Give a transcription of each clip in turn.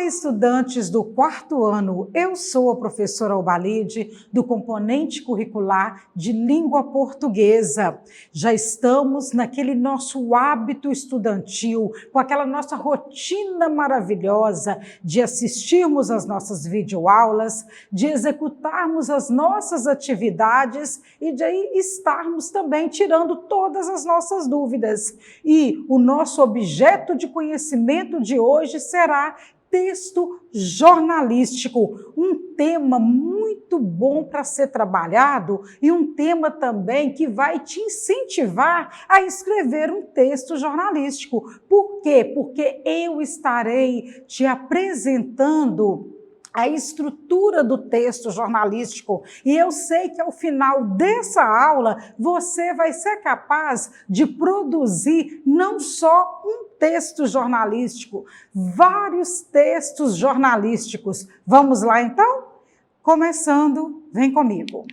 estudantes do quarto ano, eu sou a professora Albalide, do componente curricular de língua portuguesa. Já estamos naquele nosso hábito estudantil, com aquela nossa rotina maravilhosa de assistirmos às nossas videoaulas, de executarmos as nossas atividades e de aí estarmos também tirando todas as nossas dúvidas. E o nosso objeto de conhecimento de hoje será texto jornalístico, um tema muito bom para ser trabalhado e um tema também que vai te incentivar a escrever um texto jornalístico. Por quê? Porque eu estarei te apresentando a estrutura do texto jornalístico e eu sei que ao final dessa aula você vai ser capaz de produzir não só um texto jornalístico, vários textos jornalísticos. Vamos lá então? Começando, vem comigo.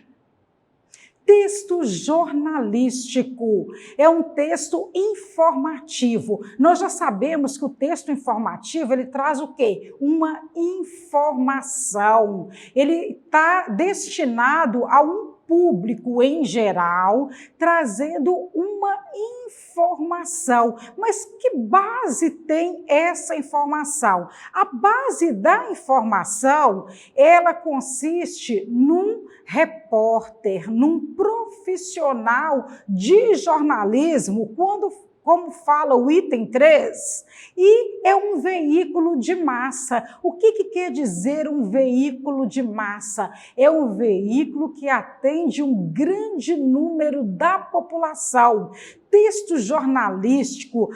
Texto jornalístico é um texto informativo. Nós já sabemos que o texto informativo, ele traz o quê? Uma informação. Ele está destinado a um público em geral, trazendo uma informação. Mas que base tem essa informação? A base da informação, ela consiste num repórter, num profissional de jornalismo, como fala o item 3, e é um veículo de massa. O que quer dizer um veículo de massa? É um veículo que atende um grande número da população. Texto jornalístico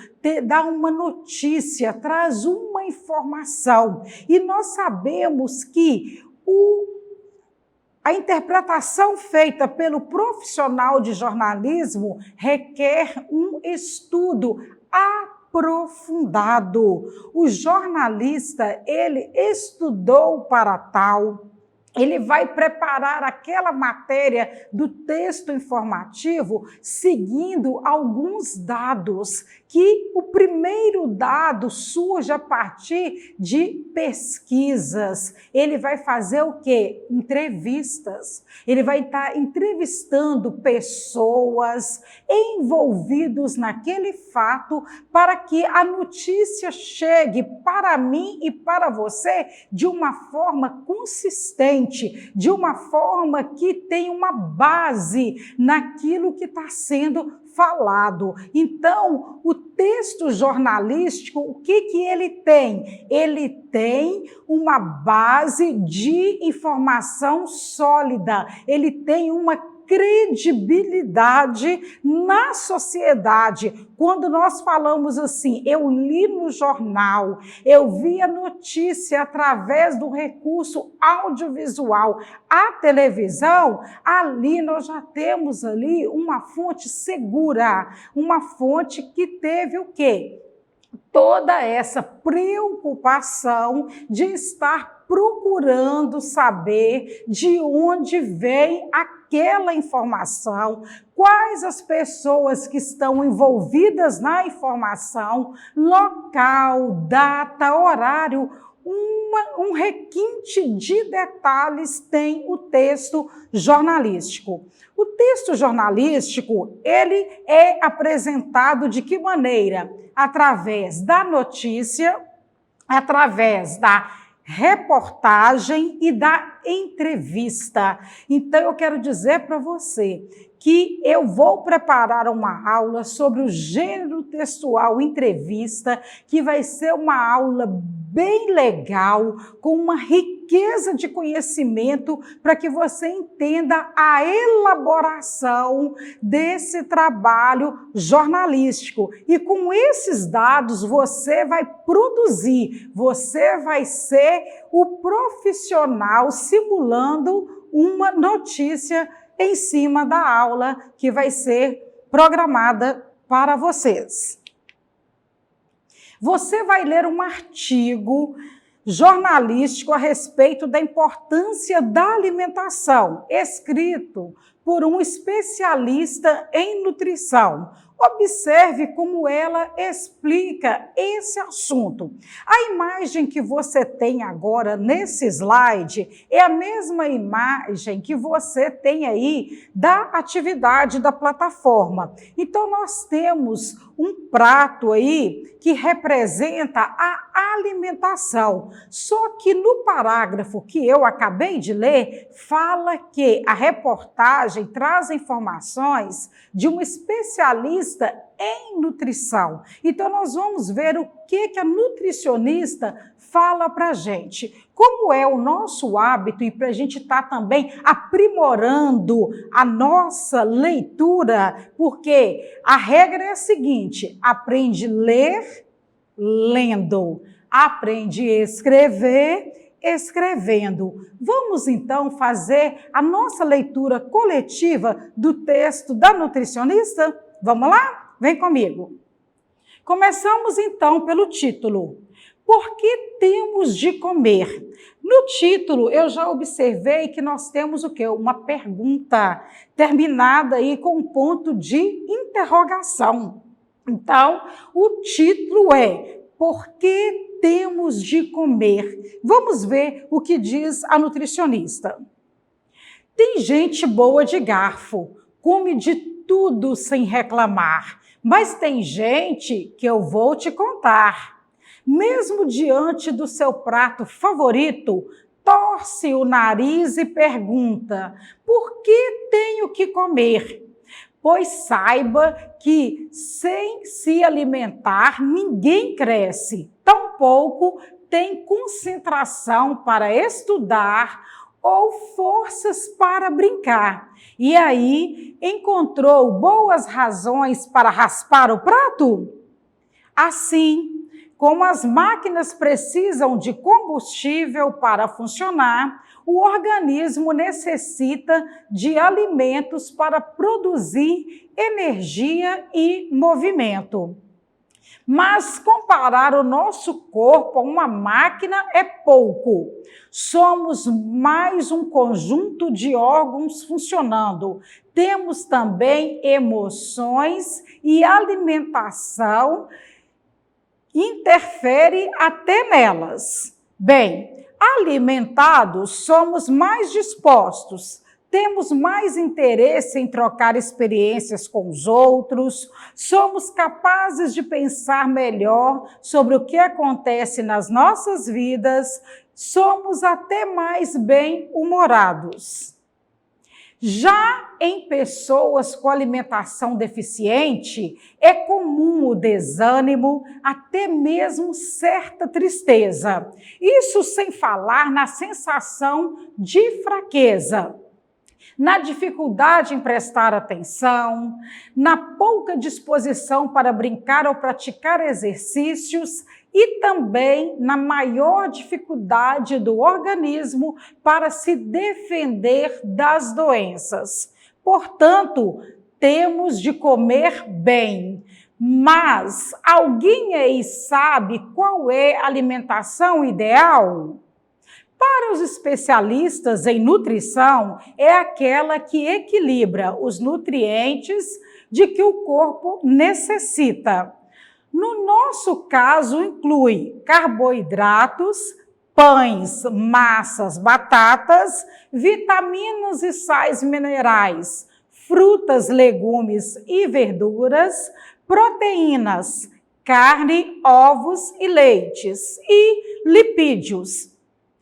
dá uma notícia, traz uma informação. E nós sabemos que a interpretação feita pelo profissional de jornalismo requer um estudo aprofundado. O jornalista, ele estudou para tal. Ele vai preparar aquela matéria do texto informativo seguindo alguns dados, que o primeiro dado surge a partir de pesquisas. Ele vai fazer o quê? Entrevistas. Ele vai estar entrevistando pessoas envolvidas naquele fato para que a notícia chegue para mim e para você de uma forma consistente, de uma forma que tem uma base naquilo que está sendo falado. Então, o texto jornalístico, o que ele tem? Ele tem uma base de informação sólida, ele tem uma credibilidade na sociedade. Quando nós falamos assim, eu li no jornal, eu vi a notícia através do recurso audiovisual, a televisão, ali nós já temos ali uma fonte segura, uma fonte que teve o quê? Toda essa preocupação de estar procurando saber de onde vem aquela informação, quais as pessoas que estão envolvidas na informação, local, data, horário, um requinte de detalhes tem o texto jornalístico. O texto jornalístico, ele é apresentado de que maneira? Através da notícia, através da reportagem e da entrevista. Então, eu quero dizer para você que eu vou preparar uma aula sobre o gênero textual entrevista, que vai ser uma aula bem legal, com uma riqueza de conhecimento, para que você entenda a elaboração desse trabalho jornalístico. E com esses dados você vai produzir, você vai ser o profissional simulando uma notícia em cima da aula que vai ser programada para vocês. Você vai ler um artigo jornalístico a respeito da importância da alimentação, escrito por um especialista em nutrição. Observe como ela explica esse assunto. A imagem que você tem agora nesse slide é a mesma imagem que você tem aí da atividade da plataforma. Então, nós temos um prato aí que representa a alimentação. Só que no parágrafo que eu acabei de ler, fala que a reportagem traz informações de um especialista em nutrição. Então, nós vamos ver o que a nutricionista fala para a gente. Como é o nosso hábito e para a gente estar também aprimorando a nossa leitura, porque a regra é a seguinte: aprende a ler lendo, aprende a escrever escrevendo. Vamos então fazer a nossa leitura coletiva do texto da nutricionista? Vamos lá? Vem comigo. Começamos então pelo título. Por que temos de comer? No título, eu já observei que nós temos o quê? Uma pergunta terminada aí com um ponto de interrogação. Então, o título é: por que temos de comer? Vamos ver o que diz a nutricionista. Tem gente boa de garfo, come de tudo sem reclamar, mas tem gente que eu vou te contar. Mesmo diante do seu prato favorito, torce o nariz e pergunta: por que tenho que comer? Pois saiba que sem se alimentar ninguém cresce, tampouco tem concentração para estudar ou forças para brincar. E aí, encontrou boas razões para raspar o prato? Assim, como as máquinas precisam de combustível para funcionar, o organismo necessita de alimentos para produzir energia e movimento. Mas comparar o nosso corpo a uma máquina é pouco. Somos mais um conjunto de órgãos funcionando. Temos também emoções e alimentação interfere até nelas. Bem, alimentados, somos mais dispostos, temos mais interesse em trocar experiências com os outros, somos capazes de pensar melhor sobre o que acontece nas nossas vidas, somos até mais bem-humorados. Já em pessoas com alimentação deficiente, é comum o desânimo, até mesmo certa tristeza. Isso sem falar na sensação de fraqueza, na dificuldade em prestar atenção, na pouca disposição para brincar ou praticar exercícios e também na maior dificuldade do organismo para se defender das doenças. Portanto, temos de comer bem. Mas alguém aí sabe qual é a alimentação ideal? Para os especialistas em nutrição, é aquela que equilibra os nutrientes de que o corpo necessita. No nosso caso, inclui carboidratos, pães, massas, batatas, vitaminas e sais minerais, frutas, legumes e verduras, proteínas, carne, ovos e leites, e lipídios,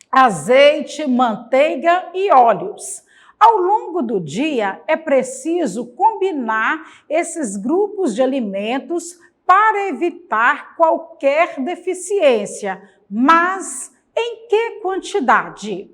azeite, manteiga e óleos. Ao longo do dia, é preciso combinar esses grupos de alimentos para evitar qualquer deficiência, mas em que quantidade?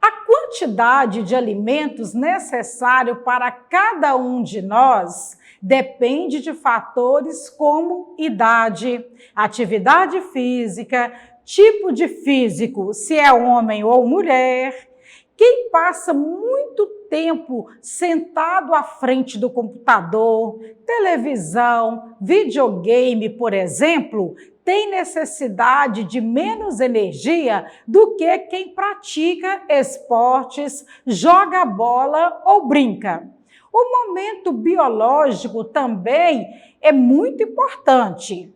A quantidade de alimentos necessário para cada um de nós depende de fatores como idade, atividade física, tipo de físico, se é homem ou mulher. Quem passa muito tempo sentado à frente do computador, televisão, videogame, por exemplo, tem necessidade de menos energia do que quem pratica esportes, joga bola ou brinca. O momento biológico também é muito importante.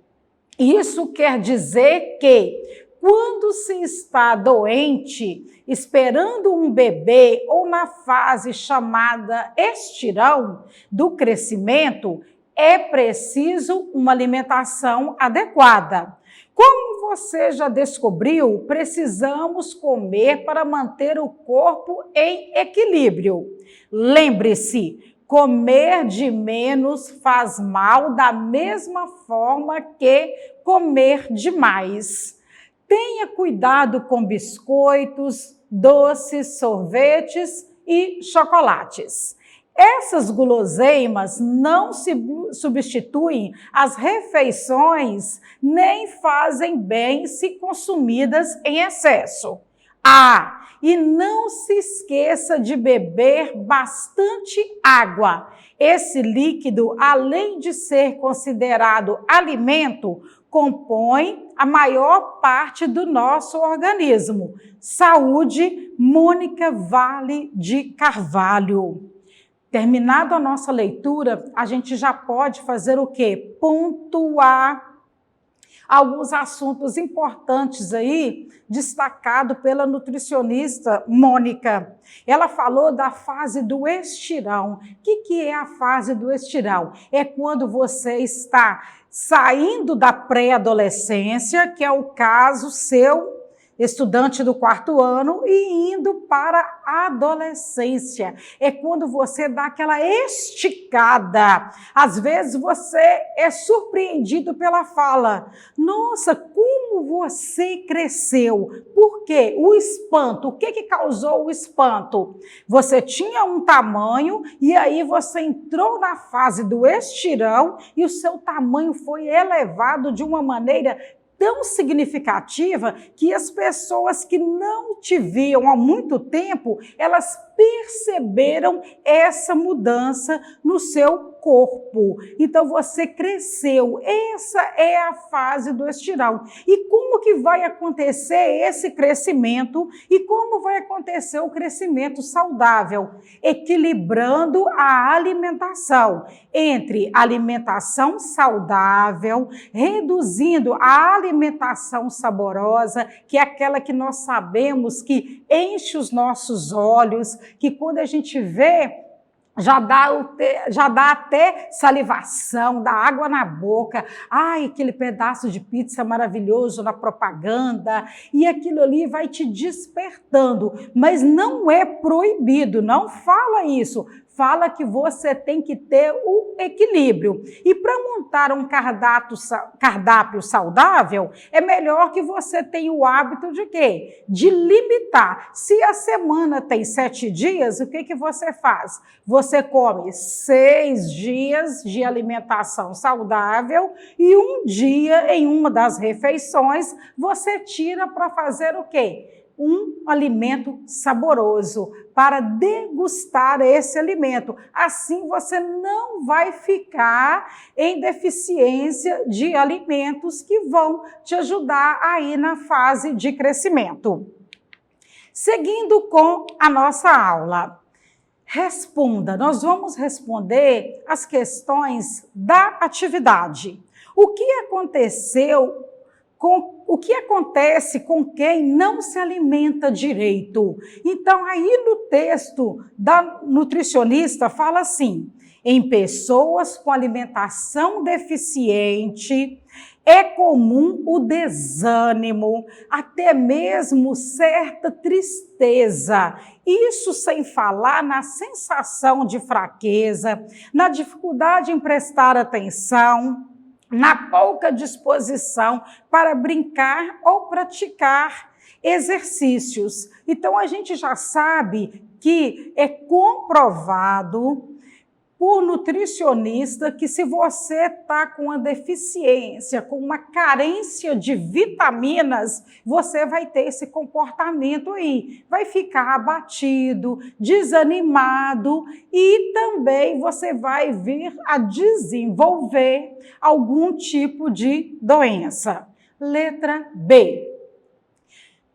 Isso quer dizer que, quando se está doente, esperando um bebê ou na fase chamada estirão do crescimento, é preciso uma alimentação adequada. Como você já descobriu, precisamos comer para manter o corpo em equilíbrio. Lembre-se, comer de menos faz mal da mesma forma que comer demais. Tenha cuidado com biscoitos, doces, sorvetes e chocolates. Essas guloseimas não substituem as refeições nem fazem bem se consumidas em excesso. E não se esqueça de beber bastante água. Esse líquido, além de ser considerado alimento, compõe a maior parte do nosso organismo. Saúde, Mônica Vale de Carvalho. Terminada a nossa leitura, a gente já pode fazer o quê? Pontuar alguns assuntos importantes aí, destacado pela nutricionista Mônica. Ela falou da fase do estirão. O que é a fase do estirão? É quando você está saindo da pré-adolescência, que é o caso seu, estudante do 4º ano, e indo para a adolescência. É quando você dá aquela esticada. Às vezes você é surpreendido pela fala. Nossa, como você cresceu. Por quê? O espanto. O que causou o espanto? Você tinha um tamanho e aí você entrou na fase do estirão e o seu tamanho foi elevado de uma maneira tão significativa que as pessoas que não te viam há muito tempo, elas perceberam essa mudança no seu corpo. Então você cresceu. Essa é a fase do estirão. E como que vai acontecer esse crescimento e como vai acontecer o crescimento saudável? Equilibrando a alimentação entre alimentação saudável, reduzindo a alimentação saborosa, que é aquela que nós sabemos que enche os nossos olhos, que quando a gente vê, já dá até salivação, dá água na boca. Ai, aquele pedaço de pizza maravilhoso na propaganda. E aquilo ali vai te despertando. Mas não é proibido, não fala isso. Fala que você tem que ter o equilíbrio. E para montar um cardápio saudável, é melhor que você tenha o hábito de quê? De limitar. Se a semana tem 7 dias, o que você faz? Você come 6 dias de alimentação saudável e um dia, em uma das refeições, você tira para fazer o quê? Um alimento saboroso, para degustar esse alimento. Assim você não vai ficar em deficiência de alimentos que vão te ajudar aí na fase de crescimento. Seguindo com a nossa aula. Responda, nós vamos responder as questões da atividade. O que acontece com quem não se alimenta direito? Então, aí no texto da nutricionista fala assim: em pessoas com alimentação deficiente, é comum o desânimo, até mesmo certa tristeza. Isso sem falar na sensação de fraqueza, na dificuldade em prestar atenção, na pouca disposição para brincar ou praticar exercícios. Então, a gente já sabe que é comprovado por nutricionista que se você está com uma deficiência, com uma carência de vitaminas, você vai ter esse comportamento aí. Vai ficar abatido, desanimado e também você vai vir a desenvolver algum tipo de doença. Letra B.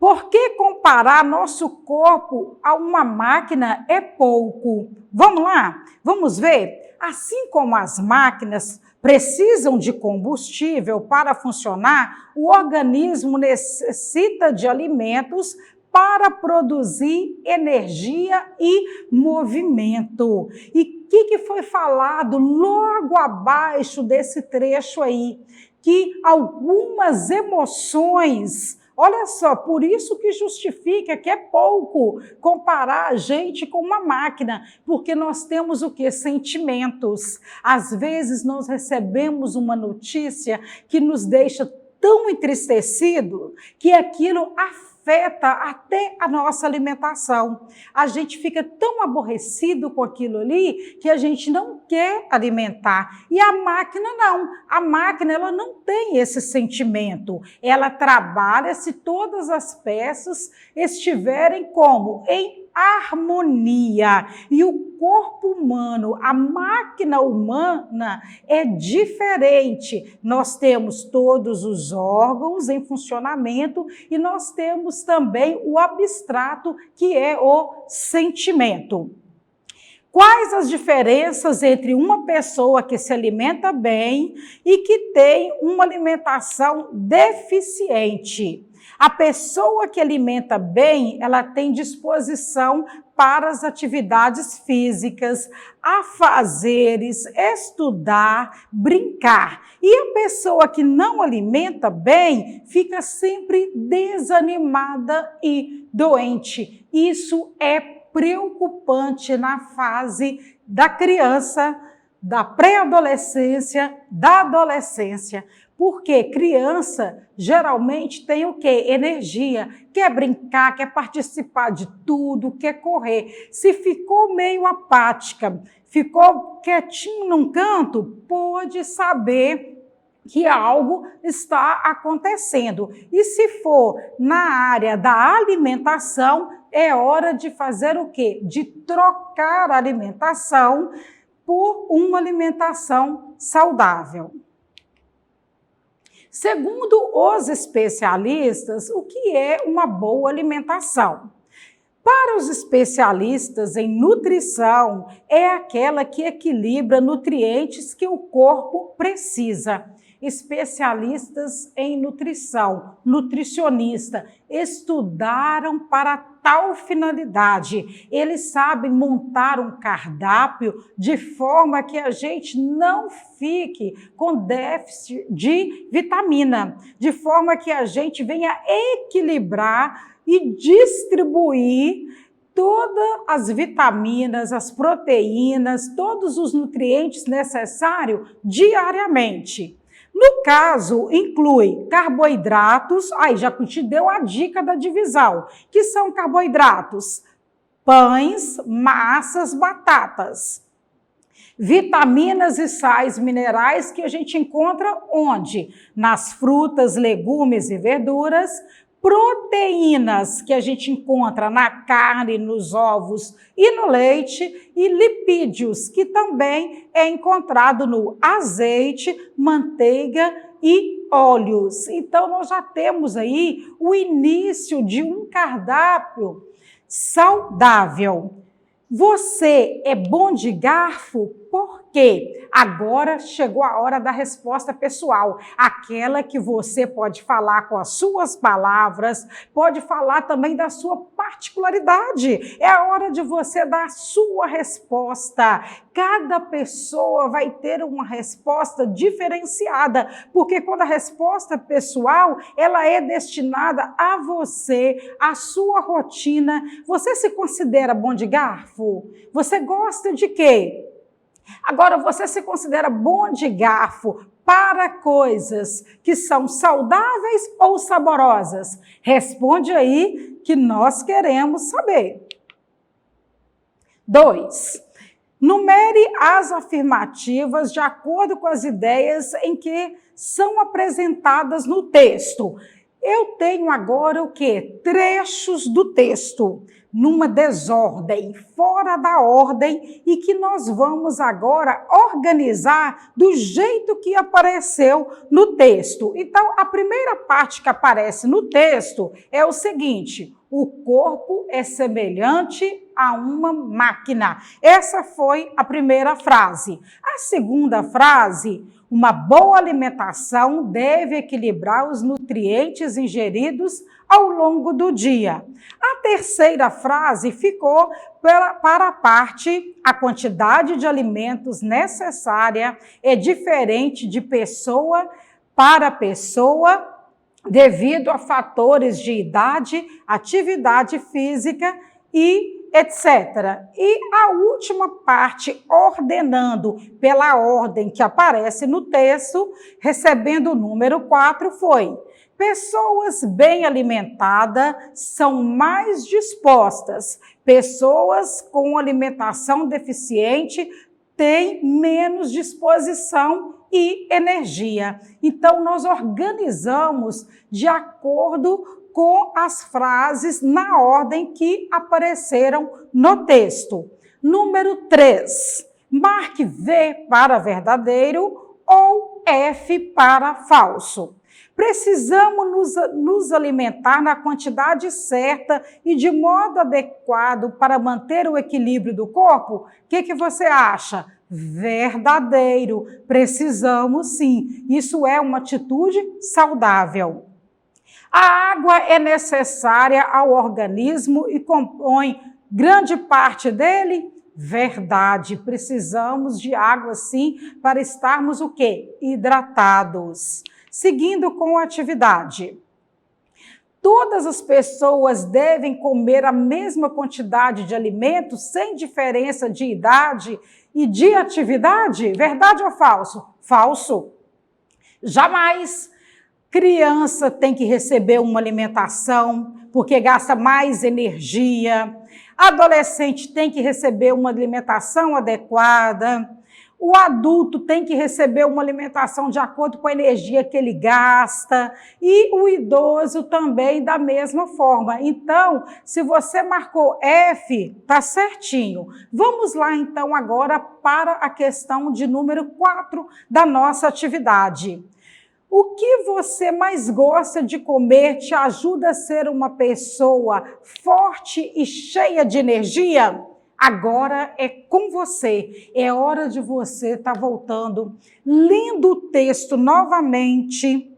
Por que comparar nosso corpo a uma máquina é pouco? Vamos lá? Vamos ver? Assim como as máquinas precisam de combustível para funcionar, o organismo necessita de alimentos para produzir energia e movimento. E o que foi falado logo abaixo desse trecho aí? Que algumas emoções, olha só, por isso que justifica que é pouco comparar a gente com uma máquina, porque nós temos o quê? Sentimentos. Às vezes nós recebemos uma notícia que nos deixa tão entristecido que aquilo afeta até a nossa alimentação. A gente fica tão aborrecido com aquilo ali que a gente não quer alimentar. E a máquina não. A máquina ela não tem esse sentimento. Ela trabalha se todas as peças estiverem como? Em harmonia. E o corpo humano, a máquina humana é diferente. Nós temos todos os órgãos em funcionamento e nós temos também o abstrato, que é o sentimento. Quais as diferenças entre uma pessoa que se alimenta bem e que tem uma alimentação deficiente? A pessoa que alimenta bem, ela tem disposição para as atividades físicas, afazeres, estudar, brincar. E a pessoa que não alimenta bem fica sempre desanimada e doente. Isso é preocupante na fase da criança, da pré-adolescência, da adolescência. Porque criança geralmente tem o quê? Energia, quer brincar, quer participar de tudo, quer correr. Se ficou meio apática, ficou quietinho num canto, pode saber que algo está acontecendo. E se for na área da alimentação, é hora de fazer o quê? De trocar a alimentação por uma alimentação saudável. Segundo os especialistas, o que é uma boa alimentação? Para os especialistas em nutrição, é aquela que equilibra nutrientes que o corpo precisa. Especialistas em nutrição, nutricionista, estudaram para tal finalidade. Eles sabem montar um cardápio de forma que a gente não fique com déficit de vitamina, de forma que a gente venha equilibrar e distribuir todas as vitaminas, as proteínas, todos os nutrientes necessários diariamente. No caso, inclui carboidratos, aí já te deu a dica da divisão, que são carboidratos, pães, massas, batatas. Vitaminas e sais minerais que a gente encontra onde? Nas frutas, legumes e verduras. Proteínas que a gente encontra na carne, nos ovos e no leite, e lipídios, que também é encontrado no azeite, manteiga e óleos. Então, nós já temos aí o início de um cardápio saudável. Você é bom de garfo? Por quê? Agora chegou a hora da resposta pessoal, aquela que você pode falar com as suas palavras, pode falar também da sua particularidade. É a hora de você dar a sua resposta. Cada pessoa vai ter uma resposta diferenciada, porque quando a resposta pessoal, ela é destinada a você, a sua rotina. Você se considera bom de garfo? Você gosta de quê? Agora, você se considera bom de garfo para coisas que são saudáveis ou saborosas? Responde aí que nós queremos saber. 2. Numere as afirmativas de acordo com as ideias em que são apresentadas no texto. Eu tenho agora o quê? Trechos do texto. numa desordem, fora da ordem, e que nós vamos agora organizar do jeito que apareceu no texto. Então, a primeira parte que aparece no texto é o seguinte: o corpo é semelhante a uma máquina. Essa foi a primeira frase. A segunda frase: uma boa alimentação deve equilibrar os nutrientes ingeridos ao longo do dia. A terceira frase ficou para a parte: a quantidade de alimentos necessária é diferente de pessoa para pessoa, devido a fatores de idade, atividade física e etc. E a última parte, ordenando pela ordem que aparece no texto, recebendo o número 4, foi: pessoas bem alimentadas são mais dispostas. Pessoas com alimentação deficiente têm menos disposição e energia. Então, nós organizamos de acordo com as frases na ordem que apareceram no texto. Número 3. Marque V para verdadeiro ou F para falso. Precisamos nos alimentar na quantidade certa e de modo adequado para manter o equilíbrio do corpo? O que você acha? Verdadeiro. Precisamos sim. Isso é uma atitude saudável. A água é necessária ao organismo e compõe grande parte dele? Verdade. Precisamos de água sim para estarmos o quê? Hidratados. Seguindo com a atividade. Todas as pessoas devem comer a mesma quantidade de alimentos sem diferença de idade e de atividade? Verdade ou falso? Falso. Jamais. Criança tem que receber uma alimentação porque gasta mais energia. Adolescente tem que receber uma alimentação adequada. O adulto tem que receber uma alimentação de acordo com a energia que ele gasta. E o idoso também da mesma forma. Então, se você marcou F, tá certinho. Vamos lá então agora para a questão de número 4 da nossa atividade. O que você mais gosta de comer te ajuda a ser uma pessoa forte e cheia de energia? Agora é com você. É hora de você estar voltando, lendo o texto novamente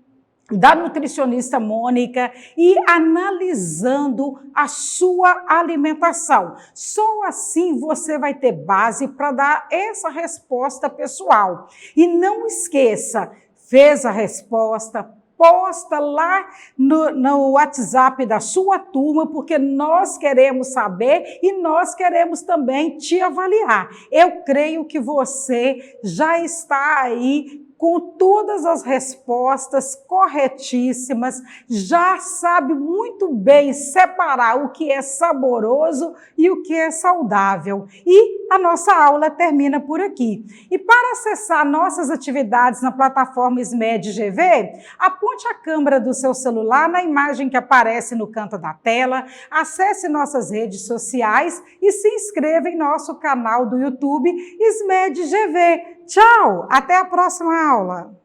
da nutricionista Mônica e analisando a sua alimentação. Só assim você vai ter base para dar essa resposta pessoal. E não esqueça, fez a resposta, posta lá no WhatsApp da sua turma, porque nós queremos saber e nós queremos também te avaliar. Eu creio que você já está aí com todas as respostas corretíssimas, já sabe muito bem separar o que é saboroso e o que é saudável. E a nossa aula termina por aqui. E para acessar nossas atividades na plataforma SMED GV, aponte a câmera do seu celular na imagem que aparece no canto da tela, acesse nossas redes sociais e se inscreva em nosso canal do YouTube SMED GV. Tchau! Até a próxima aula!